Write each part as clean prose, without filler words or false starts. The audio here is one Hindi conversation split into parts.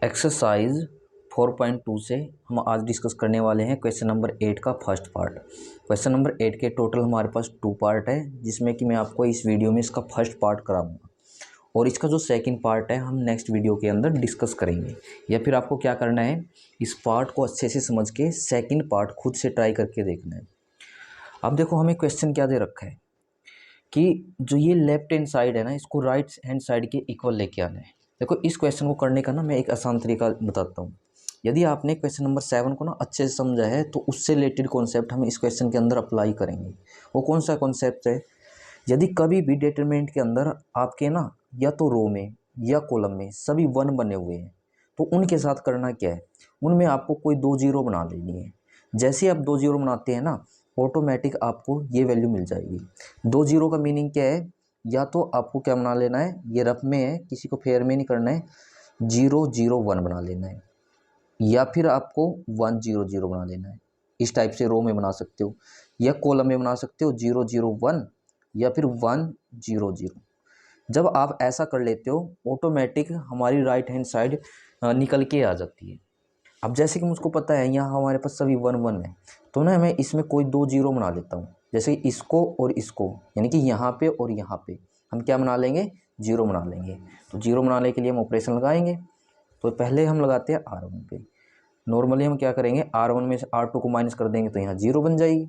एक्सरसाइज 4.2 से हम आज डिस्कस करने वाले हैं क्वेश्चन नंबर 8 का फर्स्ट पार्ट। क्वेश्चन नंबर 8 के टोटल हमारे पास 2 पार्ट है, जिसमें कि मैं आपको इस वीडियो में इसका फर्स्ट पार्ट कराऊंगा और इसका जो सेकंड पार्ट है हम नेक्स्ट वीडियो के अंदर डिस्कस करेंगे। या फिर आपको क्या करना है, इस पार्ट को अच्छे से समझ के सेकंड पार्ट खुद से ट्राई करके देखना है। अब देखो हमें क्वेश्चन क्या दे रखा है कि जो ये लेफ्ट हैंड साइड है ना, इसको राइट हैंड साइड के इक्वल लेके आना है। देखो इस क्वेश्चन को करने का ना मैं एक आसान तरीका बताता हूँ। यदि आपने क्वेश्चन नंबर 7 को ना अच्छे से समझा है तो उससे रिलेटेड कॉन्सेप्ट हम इस क्वेश्चन के अंदर अप्लाई करेंगे। वो कौन सा कॉन्सेप्ट है, यदि कभी भी डिटरमिनेंट के अंदर आपके ना या तो रो में या कॉलम में सभी 1 बने हुए हैं तो उनके साथ करना क्या है, उनमें आपको कोई 2 जीरो बना लेनी है। जैसे आप 2 जीरो बनाते हैं ना, ऑटोमेटिक आपको ये वैल्यू मिल जाएगी। 2 जीरो का मीनिंग क्या है, या तो आपको क्या बना लेना है, ये रफ में है, किसी को फेयर में नहीं करना है, 0 0 1 बना लेना है, या फिर आपको 1 0 0 बना लेना है। इस टाइप से रो में बना सकते हो या कॉलम में बना सकते हो, 0 0 1 या फिर 1 0 0। जब आप ऐसा कर लेते हो ऑटोमेटिक हमारी राइट हैंड साइड निकल के आ जाती है। अब जैसे कि मुझको पता है यहाँ हमारे पास सभी 1 1 है, तो ना मैं इसमें कोई 2 जीरो बना लेता हूँ। जैसे इसको और इसको, यानी कि यहाँ पे और यहाँ पे हम क्या बना लेंगे, जीरो बना लेंगे। तो जीरो बनाने के लिए हम ऑपरेशन लगाएंगे। तो पहले हम लगाते हैं R1 पे। नॉर्मली हम क्या करेंगे, R1 में से R2 को माइनस कर देंगे तो यहाँ जीरो बन जाएगी।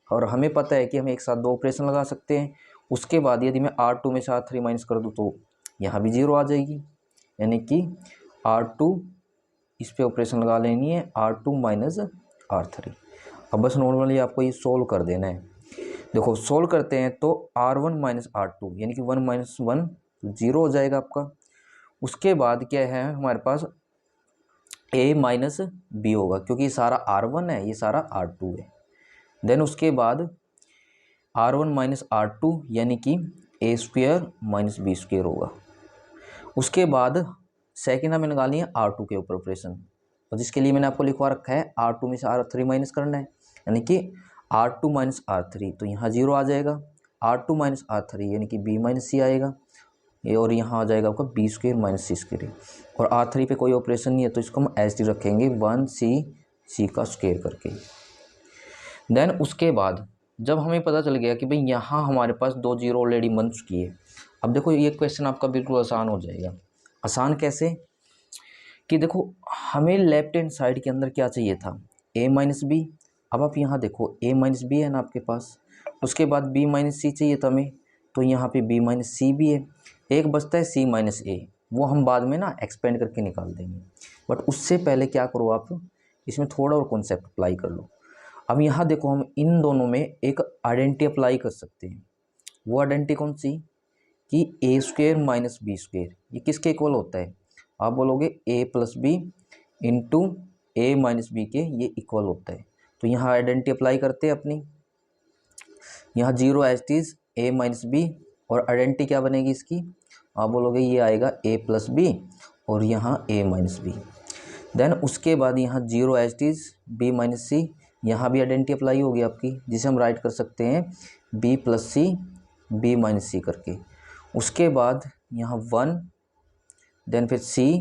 और हमें पता है कि हम एक साथ 2 ऑपरेशन लगा सकते हैं। उसके बाद यदि मैं R2 में से R3 माइनस कर दूँ तो यहाँ भी जीरो आ जाएगी, यानी कि R2 इस पे ऑपरेशन लगा लेनी है, R2 माइनस R3। अब बस नॉर्मली आपको ये सोल्व कर देना है। देखो सोल्व करते हैं तो R1 माइनस R2 यानी कि 1 माइनस 1 जीरो हो जाएगा आपका। उसके बाद क्या है हमारे पास, A माइनस B होगा, क्योंकि ये सारा R1 है, ये सारा R2 है। देन उसके बाद R1 माइनस R2 यानी कि A square minus B square होगा। उसके बाद सेकेंड हमें निकालनी है R2 के ऊपर ऑपरेशन, और जिसके लिए मैंने आपको लिखवा रखा है R2 में से R3 माइनस करना है, यानी कि R2 माइनस R3, तो यहाँ जीरो आ जाएगा। R2 माइनस R3 यानी कि B माइनस C आएगा ये, और यहाँ आ जाएगा आपका B square minus C square. और R3 पे कोई ऑपरेशन नहीं है तो इसको हम एच डी रखेंगे 1C का स्क्वेयर करके। देन उसके बाद जब हमें पता चल गया कि भाई यहाँ हमारे पास 2 जीरो ऑलरेडी बन चुकी है, अब देखो ये क्वेश्चन आपका बिल्कुल आसान हो जाएगा। आसान कैसे, कि देखो हमें लेफ्ट हैंड साइड के अंदर क्या चाहिए था, A माइनस बी। अब आप यहाँ देखो A माइनस बी है ना आपके पास, उसके बाद B माइनस सी चाहिए था हमें, तो यहाँ पे B माइनस सी भी है। एक बचता है C माइनस ए, वो हम बाद में ना एक्सपेंड करके निकाल देंगे। बट उससे पहले क्या करो, आप इसमें थोड़ा और कॉन्सेप्ट अप्लाई कर लो। अब यहाँ देखो हम इन दोनों में एक आइडेंटिटी अप्लाई कर सकते हैं। वो आइडेंटिटी कौन सी, कि A square minus B square ये किसके इक्वल होता है, आप बोलोगे A plus B into A minus B के ये इक्वल होता है। तो यहाँ आइडेंटिटी अप्लाई करते हैं अपनी, यहाँ zero as is A minus B, और आइडेंटिटी क्या बनेगी इसकी, आप बोलोगे ये आएगा A प्लस बी और यहाँ A माइनस बी। देन उसके बाद यहाँ zero as is B minus C, यहाँ भी आइडेंटिटी अप्लाई होगी आपकी, जिसे हम राइट कर सकते हैं B प्लस सी B माइनस सी करके। उसके बाद यहाँ 1, देन फिर C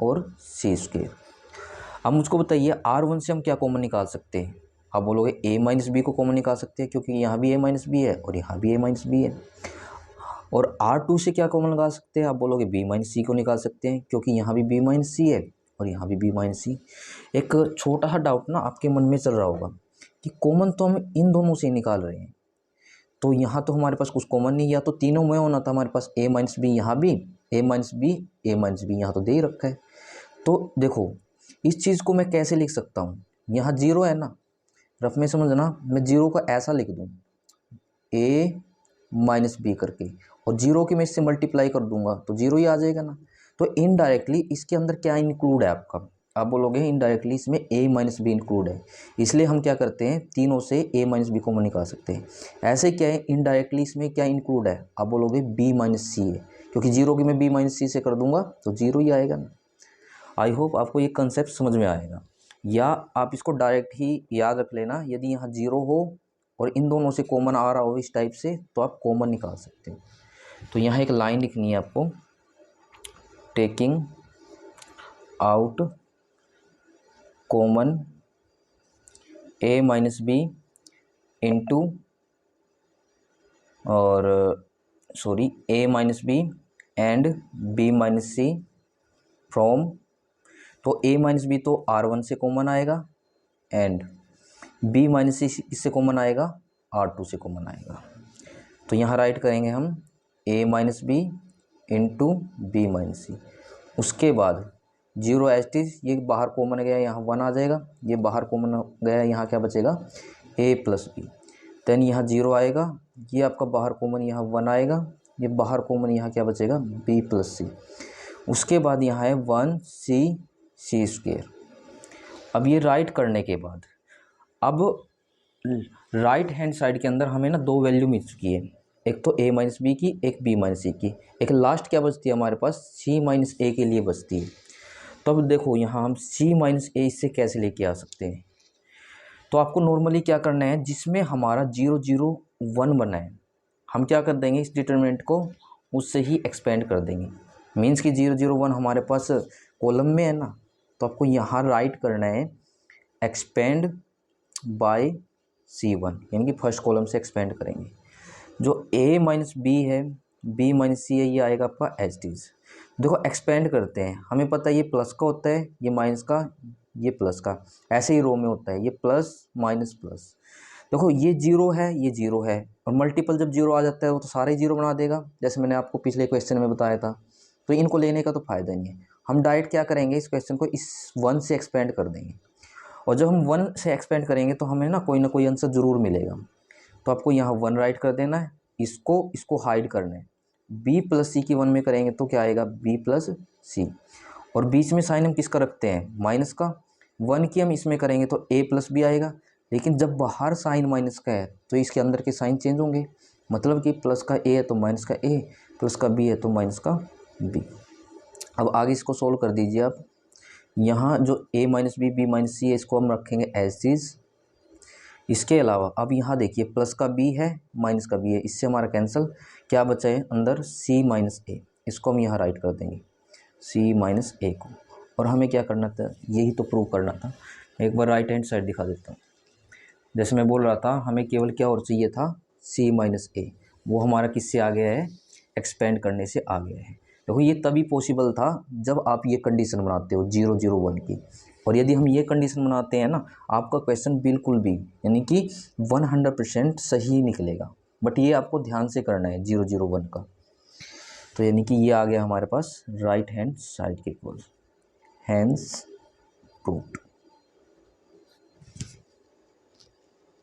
और C स्क्वेयर। अब मुझको बताइए R1 से हम क्या कॉमन निकाल सकते हैं, आप बोलोगे A माइनस बी को कॉमन निकाल सकते हैं, क्योंकि यहाँ भी A माइनस बी है और यहाँ भी A माइनस बी है। और R2 से क्या कॉमन निकाल सकते हैं, आप बोलोगे B माइनस सी को निकाल सकते हैं, क्योंकि यहाँ भी B माइनस सी है और यहाँ भी B माइनस सी। एक छोटा सा डाउट ना आपके मन में चल रहा होगा कि कॉमन तो हम इन दोनों से निकाल रहे हैं, तो यहाँ तो हमारे पास कुछ कॉमन नहीं, या तो तीनों में होना था हमारे पास A माइनस बी, यहाँ भी A minus B A minus B यहाँ तो दे ही रखा है। तो देखो इस चीज़ को मैं कैसे लिख सकता हूँ, यहाँ जीरो है ना, रफ में समझना, मैं जीरो को ऐसा लिख दूँ A माइनस बी करके, और जीरो की मैं इससे मल्टीप्लाई कर दूंगा तो जीरो ही आ जाएगा ना। तो इनडायरेक्टली इसके अंदर क्या इंक्लूड है आपका, आप बोलोगे इनडायरेक्टली इसमें A माइनस बी इंक्लूड है, इसलिए हम क्या करते हैं तीनों से A माइनस बी कॉमन निकाल सकते हैं। ऐसे क्या है, इनडायरेक्टली इसमें क्या इंक्लूड है, आप बोलोगे B माइनस सी है, क्योंकि जीरो की मैं B माइनस सी से कर दूंगा तो जीरो ही आएगा ना। आई होप आपको ये कंसेप्ट समझ में आएगा, या आप इसको डायरेक्ट ही याद रख लेना, यदि यहाँ जीरो हो और इन दोनों से कॉमन आ रहा हो इस टाइप से तो आप कॉमन निकाल सकते हो। तो यहाँ एक लाइन लिखनी है आपको, taking out common a minus B into और sorry a minus B and b minus C from, तो a माइनस बी तो R1 से कॉमन आएगा एंड b माइनस सी इससे कॉमन आएगा, R2 से कॉमन आएगा। तो यहाँ राइट करेंगे हम a minus B into B minus C. उसके बाद जीरो एच टी, ये बाहर कॉमन गया यहाँ 1 आ जाएगा, ये बाहर कॉमन गया यहाँ क्या बचेगा a प्लस बी। देन यहाँ 0 आएगा, ये आपका बाहर कॉमन यहाँ 1 आएगा, ये बाहर कॉमन यहाँ क्या बचेगा b प्लस सी। उसके बाद यहाँ है 1 सी स्क्वेयर। अब ये राइट करने के बाद अब राइट हैंड साइड के अंदर हमें ना दो वैल्यू मिल चुकी है, एक तो a माइनस बी की, एक b माइनस सी की, एक लास्ट क्या बचती है हमारे पास c माइनस ए के लिए बचती है। तो अब देखो यहाँ हम c माइनस ए इससे कैसे लेके आ सकते हैं। तो आपको नॉर्मली क्या करना है, जिसमें हमारा 0 0 1 बना है हम क्या कर देंगे, इस डिटरमिनेंट को उससे ही एक्सपेंड कर देंगे। मीन्स कि 0 0 1 हमारे पास कॉलम में है ना, तो आपको यहाँ राइट करना है एक्सपेंड बाय C1, यानी कि फर्स्ट कॉलम से एक्सपेंड करेंगे। जो a माइनस बी है, b माइनस सी है, ये आएगा आपका एच टीज। देखो एक्सपेंड करते हैं, हमें पता है ये प्लस का होता है, ये माइनस का, ये प्लस का, ऐसे ही रो में होता है, ये प्लस माइनस प्लस। देखो ये 0 है, ये 0 है, और मल्टीपल जब 0 आ जाता है वो तो सारे 0 बना देगा, जैसे मैंने आपको पिछले क्वेश्चन में बताया था। तो इनको लेने का तो फ़ायदा नहीं है। हम डायरेक्ट क्या करेंगे, इस क्वेश्चन को इस 1 से एक्सपेंड कर देंगे, और जब हम 1 से एक्सपेंड करेंगे तो हमें ना कोई आंसर ज़रूर मिलेगा। तो आपको यहाँ 1 राइट कर देना है, इसको हाइड करना है। b प्लस सी की 1 में करेंगे तो क्या आएगा b प्लस सी, और बीच में साइन हम किसका रखते हैं माइनस का। 1 की हम इसमें करेंगे तो a प्लस बी आएगा, लेकिन जब बाहर साइन माइनस का है तो इसके अंदर के साइन चेंज होंगे, मतलब कि प्लस का a है तो माइनस का a, प्लस का b है तो माइनस का b। अब आगे इसको सोल्व कर दीजिए आप। यहाँ जो a माइनस बी माइनस सी है इसको हम रखेंगे एज इज। इसके अलावा अब यहाँ देखिए प्लस का b है, माइनस का b है, इससे हमारा कैंसिल, क्या बचा है अंदर c माइनस ए, इसको हम यहाँ राइट कर देंगे c माइनस ए को। और हमें क्या करना था, यही तो प्रूव करना था। एक बार राइट हैंड साइड दिखा देता हूँ। जैसे मैं बोल रहा था हमें केवल क्या और चाहिए था c माइनस ए, वो हमारा किससे आ गया है, एक्सपेंड करने से आ गया है। देखो ये तभी पॉसिबल था जब आप ये कंडीशन बनाते हो 0 0 1 की, और यदि हम ये कंडीशन बनाते हैं ना, आपका क्वेश्चन बिल्कुल भी यानी कि 100% सही निकलेगा। बट ये आपको ध्यान से करना है 0 0 1 का। तो यानी कि ये आ गया हमारे पास राइट हैंड साइड के इक्वल, हैंस प्रूव्ड।